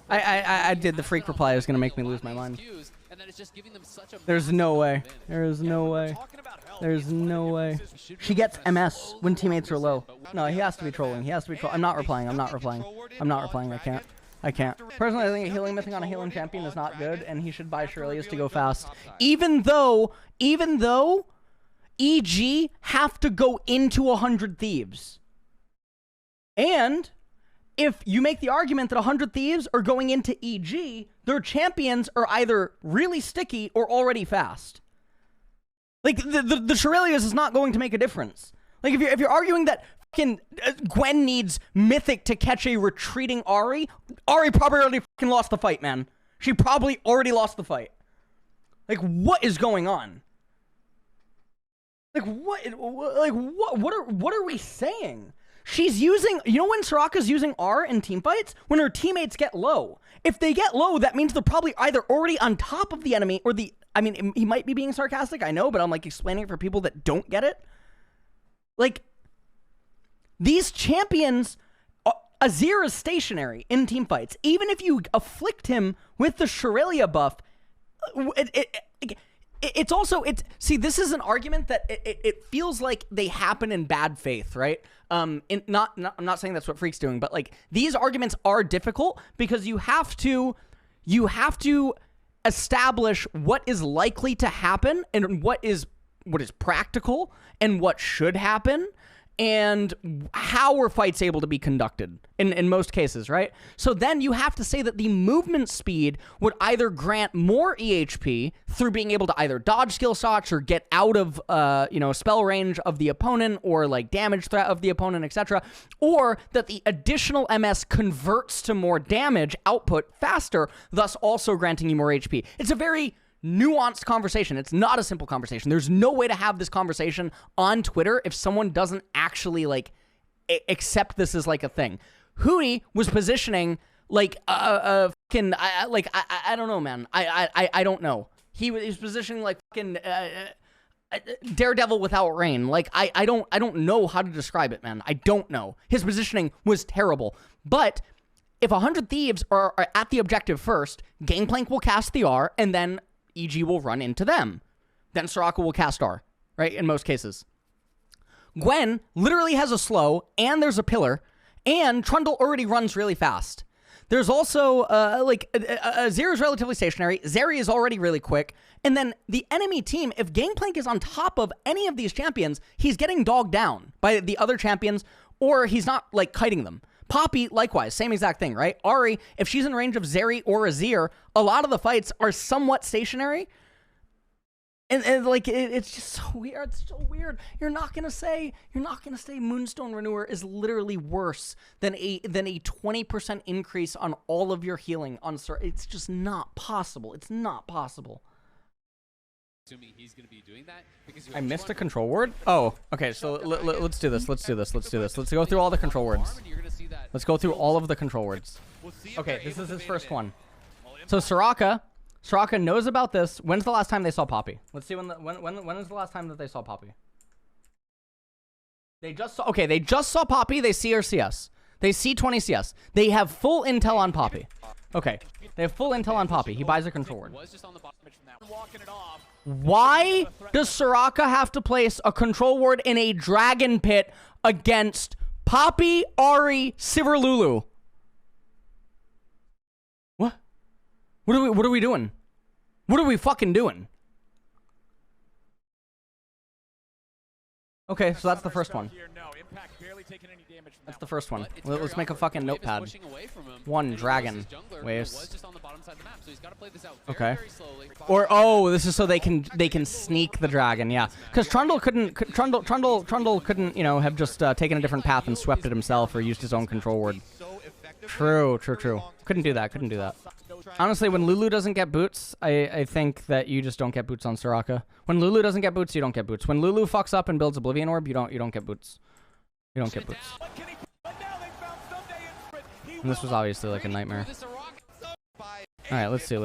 I did the freak reply. It was going to make me lose my mind. There's no way. There's no way. There's no way. She gets MS when teammates are low. No, he has to be trolling. He has to be trolling. I'm not replying. I'm not replying. I'm not replying. I can't. I can't. Personally, I think a healing mythic on a healing champion is not good, and he should buy Shirley's to go fast. Even though EG have to go into 100 Thieves. And if you make the argument that 100 Thieves are going into EG, their champions are either really sticky or already fast. Like, the Shirley's is not going to make a difference. Like, if you're arguing that fucking Gwen needs Mythic to catch a retreating Ahri probably already fucking lost the fight, man. She probably already lost the fight. Like, what is going on? Like, what are we saying? She's using, you know when Soraka's using R in teamfights? When her teammates get low. If they get low, that means they're probably either already on top of the enemy or I mean, he might be being sarcastic, I know, but I'm like explaining it for people that don't get it. Like, these champions, Azir is stationary in teamfights. Even if you afflict him with the Shirley buff, it's also, see, this is an argument that it feels like they happen in bad faith, right? I'm not saying that's what Freak's doing, but like, these arguments are difficult because you have to establish what is likely to happen and what is practical and what should happen and how are fights able to be conducted in most cases, right? So then you have to say that the movement speed would either grant more EHP through being able to either dodge skill shots or get out of, spell range of the opponent or like damage threat of the opponent, etc. Or that the additional MS converts to more damage output faster, thus also granting you more HP. It's a very nuanced conversation. It's not a simple conversation. There's no way to have this conversation on Twitter if someone doesn't actually like accept this as like a thing. Hootie was positioning like I don't know, man. I don't know. He was positioning like fucking Daredevil without rain. Like I don't know how to describe it, man. I don't know. His positioning was terrible. But if 100 Thieves are at the objective first, Gangplank will cast the R and then EG will run into them. Then Soraka will cast R, right? In most cases. Gwen literally has a slow, and there's a pillar, and Trundle already runs really fast. There's also, Azir is relatively stationary, Zeri is already really quick, and then the enemy team, if Gangplank is on top of any of these champions, he's getting dogged down by the other champions, or he's not, like, kiting them. Poppy, likewise, same exact thing, right? Ahri, if she's in range of Zeri or Azir, a lot of the fights are somewhat stationary. And like, it's just so weird. It's so weird. You're not gonna say Moonstone Renewer is literally worse than a 20% increase on all of your healing on it's just not possible. It's not possible. He's going to be doing that because I missed a control word? Oh, okay, so let's do this. Let's go through all the control words. Let's go through all of the control words. Okay, this is his first one. So Soraka knows about this. When's the last time they saw Poppy? Let's see when is the last time that they saw Poppy? They just saw Poppy, they see her CS. They see 20 CS. They have full intel on Poppy. Okay, they have full intel on Poppy. He buys a control word. Why does Soraka have to place a control ward in a dragon pit against Poppy, Ahri, Sivir, Lulu? What? What are we doing? What are we fucking doing? Okay, so that's the first one. That's the first one. Let's make a fucking notepad. One dragon waves. Okay. Or this is so they can sneak the dragon. Yeah, because Trundle couldn't. Trundle couldn't. You know, have just taken a different path and swept it himself or used his own control word. True. Couldn't do that. Honestly, when Lulu doesn't get boots, I think that you just don't get boots on Soraka. When Lulu doesn't get boots, you don't get boots. When Lulu fucks up and builds Oblivion Orb, you don't get boots. You don't get boots. And this was obviously like a nightmare. Alright, let's see.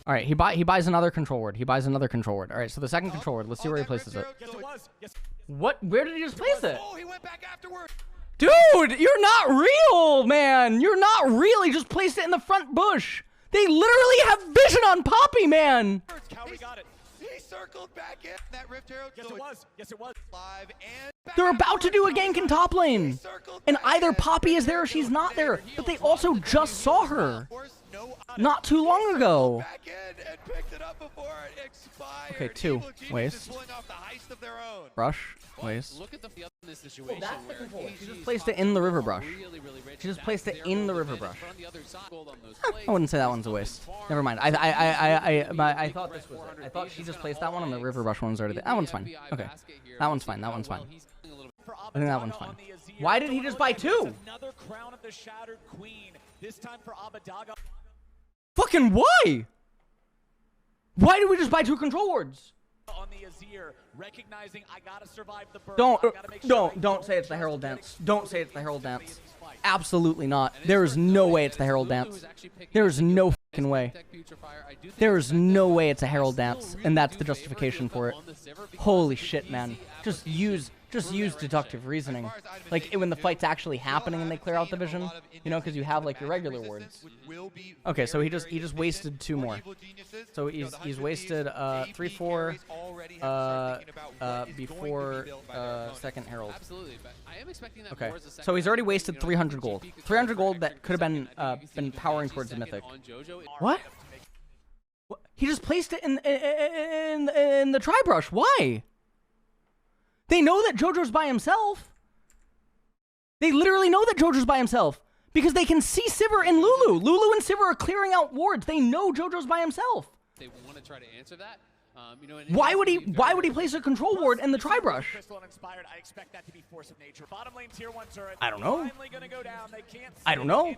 Alright, he buys another control word. Alright, so the second control word, let's see where he places it. What? Where did he just place it? Oh, he went back afterward. Dude, you're not real, man. You're not real. He just placed it in the front bush. They literally have vision on Poppy, man. Cowrie got it. He circled back in. That Rift Herald. Yes, it was. Yes, it was. Live and They're about to do a gank in top lane. And either Poppy is there or she's not there. But they also just saw her not too long ago. back in and picked it up before it expired. Okay, 2. Evil Genius Waste. is pulling off the heist of their own. Brush. Waste. Look at the in this situation. She just placed it in the river brush. She just placed it in the river brush. I wouldn't say that one's a waste. Never mind. I thought this was it. I thought she just placed that one and the river brush one's already there. That one's fine. Okay. That one's fine. That one's fine. I think that one's fine. Why did he just buy 2? Another crown of the Shattered Queen. This time for Abadaga. Fucking why? Why did we just buy 2 control wards? On the Azir, recognizing I gotta survive the burn. Don't say it's the Herald Dance. Don't say it's the Herald Dance. Absolutely not. There is no way it's the Herald Dance. There is no fucking way. There is no way it's a Herald Dance, and that's the justification for it. Holy shit, man. Just use deductive reasoning. Like when the fight's actually happening and they clear out the vision, you know, because you have like your regular wards. Okay, so he just wasted 2 more. So he's wasted 3-4 before second Herald. Okay, so he's already wasted 300 gold. 300 gold that could have been powering towards the mythic. What? He just placed it in the tri-brush. Why? They know that JoJo's by himself. They literally know that JoJo's by himself because they can see Sivir and Lulu. Lulu and Sivir are clearing out wards. They know JoJo's by himself. They want to try to answer that. Why would he place a control ward in the tri-brush? I don't know. I don't know.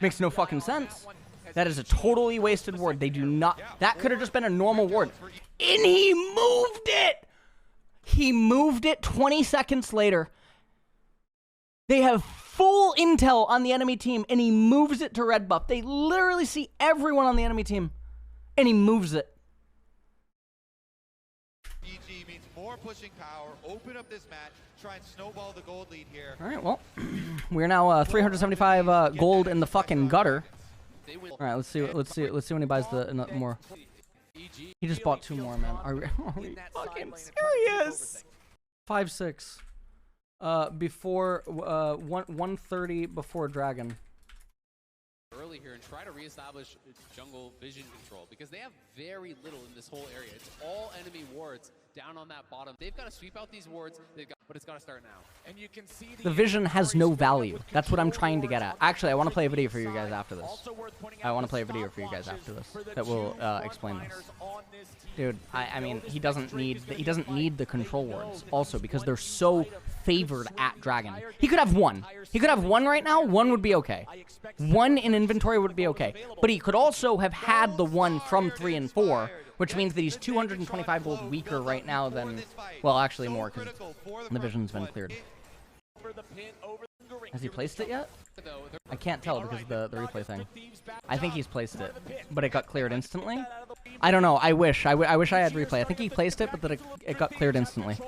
Makes no fucking sense. That is a totally wasted ward. They do not. That could have just been a normal ward. And he moved it. He moved it 20 seconds later. They have full intel on the enemy team, and he moves it to red buff. They literally see everyone on the enemy team, and he moves it. EG means more pushing power. Open up this match. Try and snowball the gold lead here. All right, well, we're now 375 gold in the fucking gutter. All right, let's see when he buys the more. He just bought 2 more, man. Are we fucking serious? 5-6. Before 130 before dragon. Early here and try to reestablish jungle vision control because they have very little in this whole area. It's all enemy wards down on that bottom. They've got to sweep out these wards, but it's got to start now. And you can see the vision has no value. That's what I'm trying to get at. Actually, I want to play a video for you guys after this. I want to play a video for you guys after this that will explain this. Dude, I mean, he doesn't need the control wards also because they're so favored at dragon. He could have 1. He could have 1 right now. 1 would be okay. 1 in inventory would be okay. But he could also have had the 1 from 3 and 4, which means that he's 225 gold weaker right now than, well, actually more because the vision's been cleared. Has he placed it yet? I can't tell because of the replay thing. I think he's placed it, but it got cleared instantly. I don't know. I wish I had replay. I think he placed it, but that it got cleared instantly.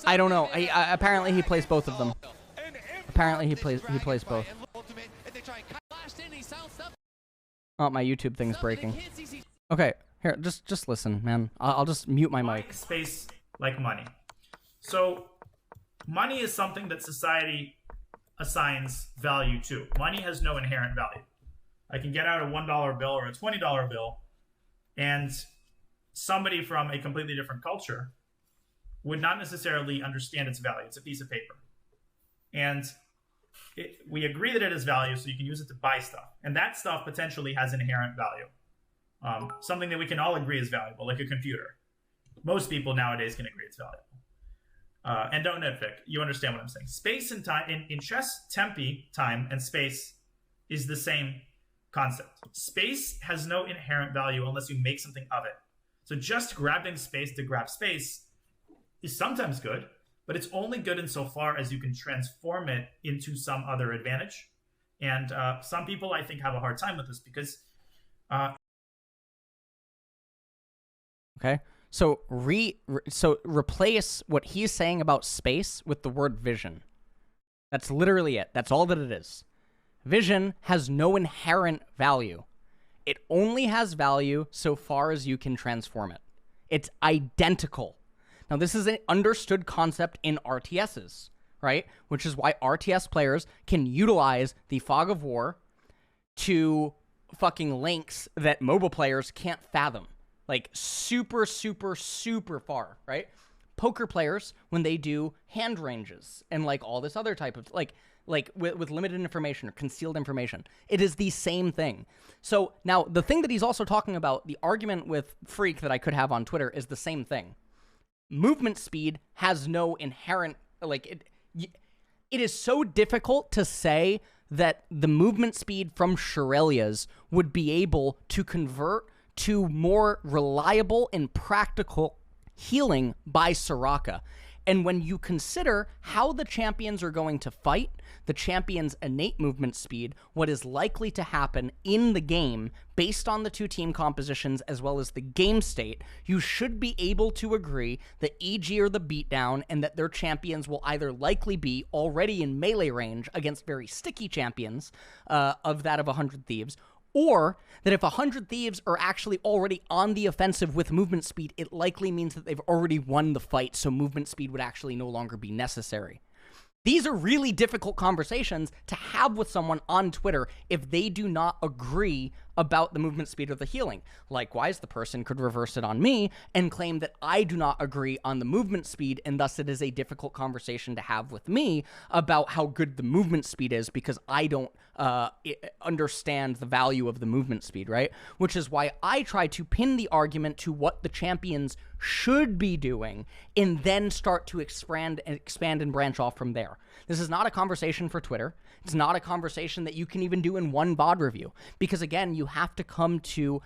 I don't know. Apparently he placed both of them. Apparently he placed both. Oh, my YouTube thing's breaking. Okay, here, just listen, man. I'll just mute my mic. Space like money. So, money is something that society assigns value to. Money has no inherent value. I can get out a $1 bill or a $20 bill, and somebody from a completely different culture would not necessarily understand its value. It's a piece of paper. And we agree that it has value, so you can use it to buy stuff. And that stuff potentially has inherent value. Something that we can all agree is valuable, like a computer. Most people nowadays can agree it's valuable. And don't nitpick. You understand what I'm saying. Space and time, in chess, tempi, time, and space is the same concept. Space has no inherent value unless you make something of it. So just grabbing space to grab space is sometimes good, but it's only good insofar as you can transform it into some other advantage. And some people, I think, have a hard time with this because Okay? So replace what he's saying about space with the word vision. That's literally it. That's all that it is. Vision has no inherent value. It only has value so far as you can transform it. It's identical. Now, this is an understood concept in RTSs, right? Which is why RTS players can utilize the Fog of War to fucking lengths that mobile players can't fathom. Like, super, super, super far, right? Poker players, when they do hand ranges and, like, all this other type of, like with limited information or concealed information, it is the same thing. So, now, the thing that he's also talking about, the argument with Freak that I could have on Twitter is the same thing. Movement speed has no inherent, like, it is so difficult to say that the movement speed from Shurelya's would be able to convert to more reliable and practical healing by Soraka. And when you consider how the champions are going to fight, the champion's innate movement speed, what is likely to happen in the game based on the two team compositions as well as the game state, you should be able to agree that EG are the beatdown and that their champions will either likely be already in melee range against very sticky champions of that of 100 Thieves, or that if 100 Thieves are actually already on the offensive with movement speed, it likely means that they've already won the fight, so movement speed would actually no longer be necessary. These are really difficult conversations to have with someone on Twitter if they do not agree about the movement speed or the healing. Likewise, the person could reverse it on me and claim that I do not agree on the movement speed, and thus it is a difficult conversation to have with me about how good the movement speed is because I don't understand the value of the movement speed, right? Which is why I try to pin the argument to what the champions should be doing and then start to expand and branch off from there. This is not a conversation for Twitter. It's not a conversation that you can even do in one VOD review because, again, you have to come to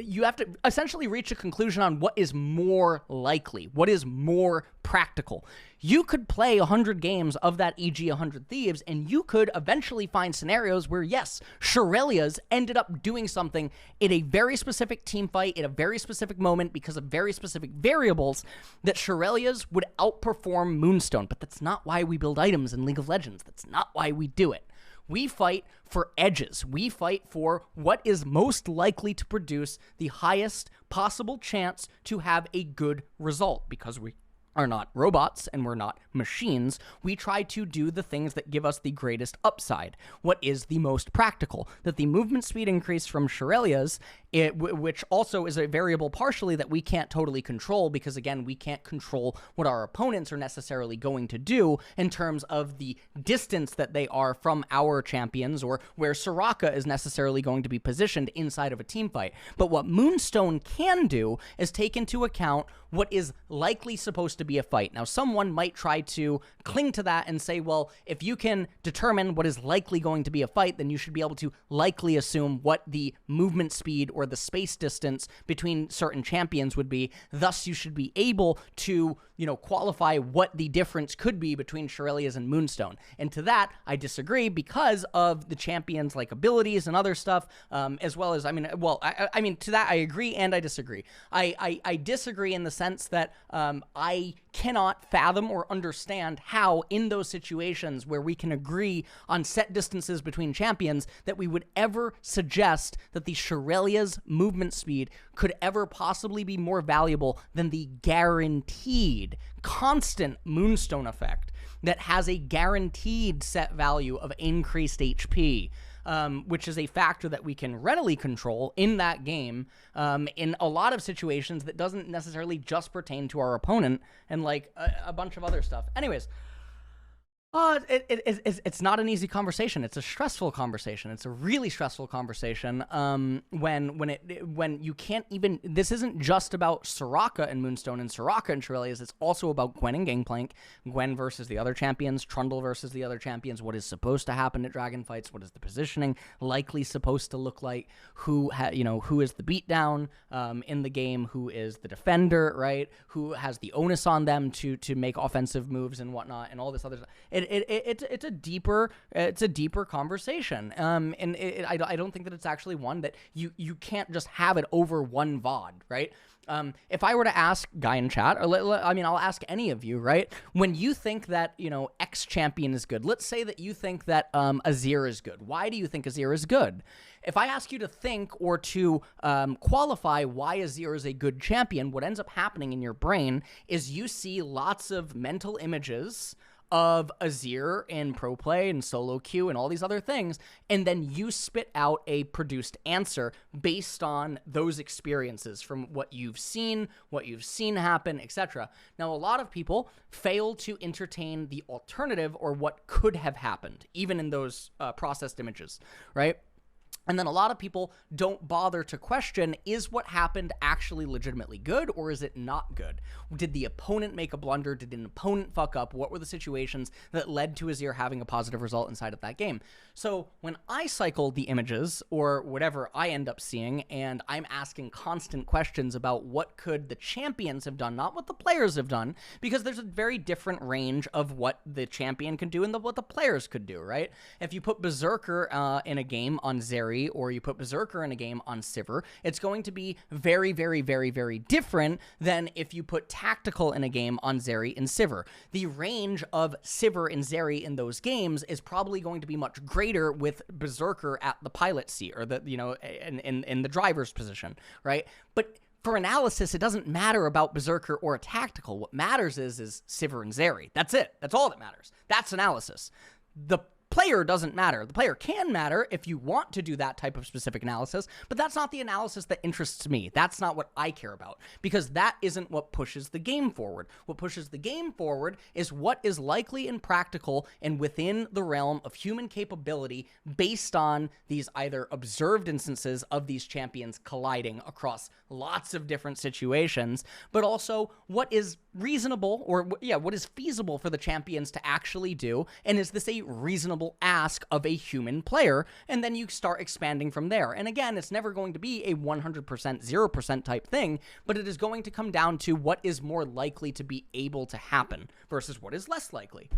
you have to essentially reach a conclusion on what is more likely, what is more practical. You could play 100 games of that EG 100 Thieves, and you could eventually find scenarios where, yes, Shurelya's ended up doing something in a very specific team fight, in a very specific moment, because of very specific variables, that Shurelya's would outperform Moonstone. But that's not why we build items in League of Legends. That's not why we do it. We fight for edges. We fight for what is most likely to produce the highest possible chance to have a good result. Because we are not robots and we're not machines, we try to do the things that give us the greatest upside. What is the most practical? That the movement speed increase from Shurelya's, which also is a variable partially that we can't totally control because, again, we can't control what our opponents are necessarily going to do in terms of the distance that they are from our champions or where Soraka is necessarily going to be positioned inside of a team fight. But what Moonstone can do is take into account what is likely supposed to be a fight. Now, someone might try to cling to that and say, well, if you can determine what is likely going to be a fight, then you should be able to likely assume what the movement speed or the space distance between certain champions would be. Thus, you should be able to, qualify what the difference could be between Shurelya's and Moonstone. And to that, I disagree because of the champions' like abilities and other stuff, as well as, to that I agree and I disagree. I disagree in the sense that I cannot fathom or understand how in those situations where we can agree on set distances between champions that we would ever suggest that the Shurelya's movement speed could ever possibly be more valuable than the guaranteed constant Moonstone effect that has a guaranteed set value of increased HP. Which is a factor that we can readily control in that game in a lot of situations that doesn't necessarily just pertain to our opponent and like a bunch of other stuff. Anyways, it's not an easy conversation. It's a stressful conversation. It's a really stressful conversation when you can't even... This isn't just about Soraka and Moonstone and Soraka and Shurelya's. It's also about Gwen and Gangplank, Gwen versus the other champions, Trundle versus the other champions, what is supposed to happen at Dragon Fights, what is the positioning likely supposed to look like, who is the beatdown in the game, who is the defender, right? Who has the onus on them to make offensive moves and whatnot, and all this other stuff. It's a deeper conversation. I don't think that it's actually one that you can't just have it over one VOD, right? If I were to ask Guy in chat, or I'll ask any of you, right? When you think that, X champion is good, let's say that you think that Azir is good. Why do you think Azir is good? If I ask you to think or to qualify why Azir is a good champion, what ends up happening in your brain is you see lots of mental images of Azir in pro play and solo queue and all these other things, and then you spit out a produced answer based on those experiences from what you've seen happen, etc. Now, a lot of people fail to entertain the alternative or what could have happened, even in those processed images, right? And then a lot of people don't bother to question, is what happened actually legitimately good, or is it not good? Did the opponent make a blunder? Did an opponent fuck up? What were the situations that led to Azir having a positive result inside of that game? So when I cycle the images, or whatever I end up seeing, and I'm asking constant questions about what could the champions have done, not what the players have done, because there's a very different range of what the champion can do and what the players could do, right? If you put Berserker in a game on Zeri, or you put Berserker in a game on Sivir, it's going to be very, very, very, very different than if you put Tactical in a game on Zeri and Sivir. The range of Sivir and Zeri in those games is probably going to be much greater with Berserker at the pilot seat, or the, in the driver's position, right? But for analysis, it doesn't matter about Berserker or Tactical. What matters is Sivir and Zeri. That's it. That's all that matters. That's analysis. The player doesn't matter. The player can matter if you want to do that type of specific analysis, but that's not the analysis that interests me. That's not what I care about, because that isn't what pushes the game forward. What pushes the game forward is what is likely and practical and within the realm of human capability based on these either observed instances of these champions colliding across lots of different situations, but also what is reasonable, or what is feasible for the champions to actually do, and is this a reasonable ask of a human player? And then you start expanding from there. And again, it's never going to be a 100%, 0% type thing, but it is going to come down to what is more likely to be able to happen versus what is less likely.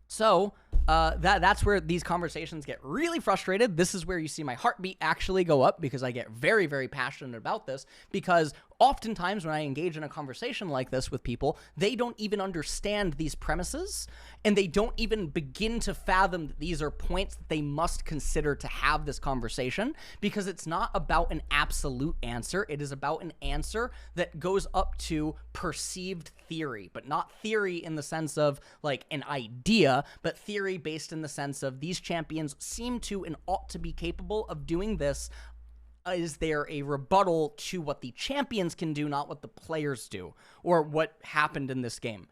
So that's where these conversations get really frustrated. This is where you see my heartbeat actually go up, because I get very, very passionate about this, because oftentimes when I engage in a conversation like this with people, they don't even understand these premises, and they don't even begin to fathom that these are points that they must consider to have this conversation, because it's not about an absolute answer. It is about an answer that goes up to perceived theory, but not theory in the sense of like an idea, but theory based in the sense of these champions seem to and ought to be capable of doing this. Is there a rebuttal to what the champions can do, not what the players do, or what happened in this game?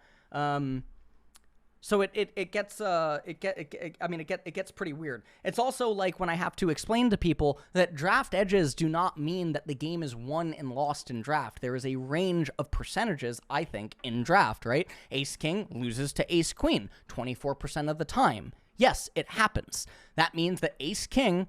So it gets pretty weird. It's also like when I have to explain to people that draft edges do not mean that the game is won and lost in draft. There is a range of percentages, I think, in draft, right? Ace King loses to Ace Queen 24% of the time. Yes, it happens. That means that Ace King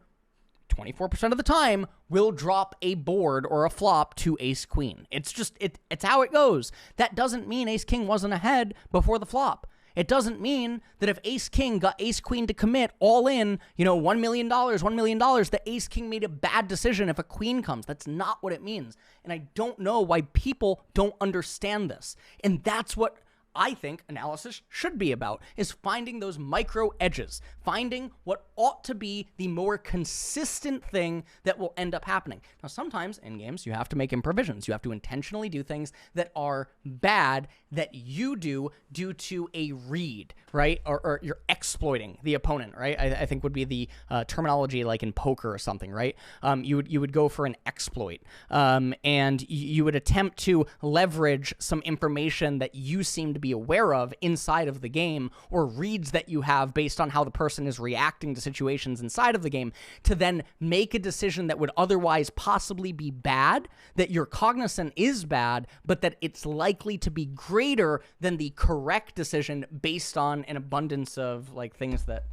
24% of the time will drop a board or a flop to Ace Queen. It's just, it's how it goes. That doesn't mean Ace King wasn't ahead before the flop. It doesn't mean that if Ace King got Ace Queen to commit all in, $1 million, that Ace King made a bad decision if a queen comes. That's not what it means. And I don't know why people don't understand this. And that's what I think analysis should be about, is finding those micro edges, finding what ought to be the more consistent thing that will end up happening. Now, sometimes in games, you have to make improvisions. You have to intentionally do things that are bad that you do due to a read, right? Or you're exploiting the opponent, right? I think would be the terminology like in poker or something, right? You would go for an exploit, and you would attempt to leverage some information that you seem to be aware of inside of the game, or reads that you have based on how the person is reacting to situations inside of the game, to then make a decision that would otherwise possibly be bad, that you're cognizant is bad, but that it's likely to be greater than the correct decision based on an abundance of like things that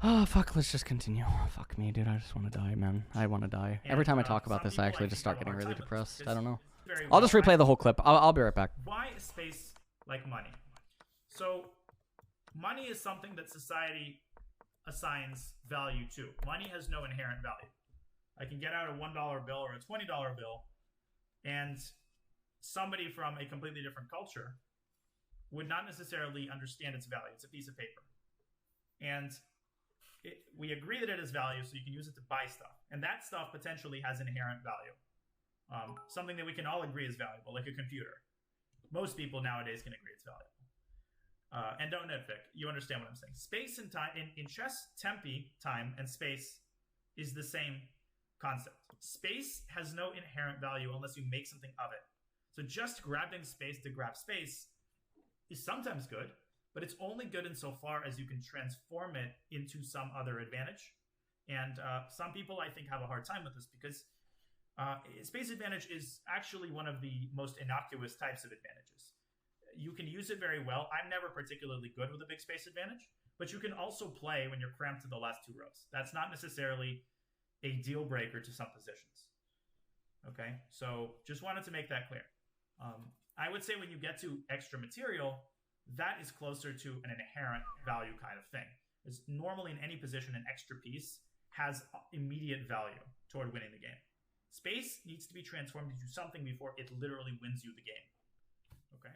oh, fuck, let's just continue. Fuck me, dude. I just want to die, man. I want to die. And, every time I talk about this, I actually just start getting really depressed. I don't know. Very I'll just well. replay the whole clip. I'll be right back. Why is space like money. So money is something that society assigns value to. Money has no inherent value. I can get out a $1 bill or a $20 bill, and somebody from a completely different culture would not necessarily understand its value. It's a piece of paper. And we agree that it has value, so you can use it to buy stuff. And that stuff potentially has inherent value. Something that we can all agree is valuable, like a computer. Most people nowadays can agree it's valuable. And don't nitpick. You understand what I'm saying. Space and time, in chess, tempi, time, and space is the same concept. Space has no inherent value unless you make something of it. So just grabbing space to grab space is sometimes good, but it's only good insofar as you can transform it into some other advantage. And some people, I think, have a hard time with this because space advantage is actually one of the most innocuous types of advantages. You can use it very well. I'm never particularly good with a big space advantage, but you can also play when you're cramped to the last two rows. That's not necessarily a deal breaker to some positions. Okay, so just wanted to make that clear. I would say when you get to extra material, that is closer to an inherent value kind of thing. Because normally in any position, an extra piece has immediate value toward winning the game. Space needs to be transformed into something before it literally wins you the game. Okay.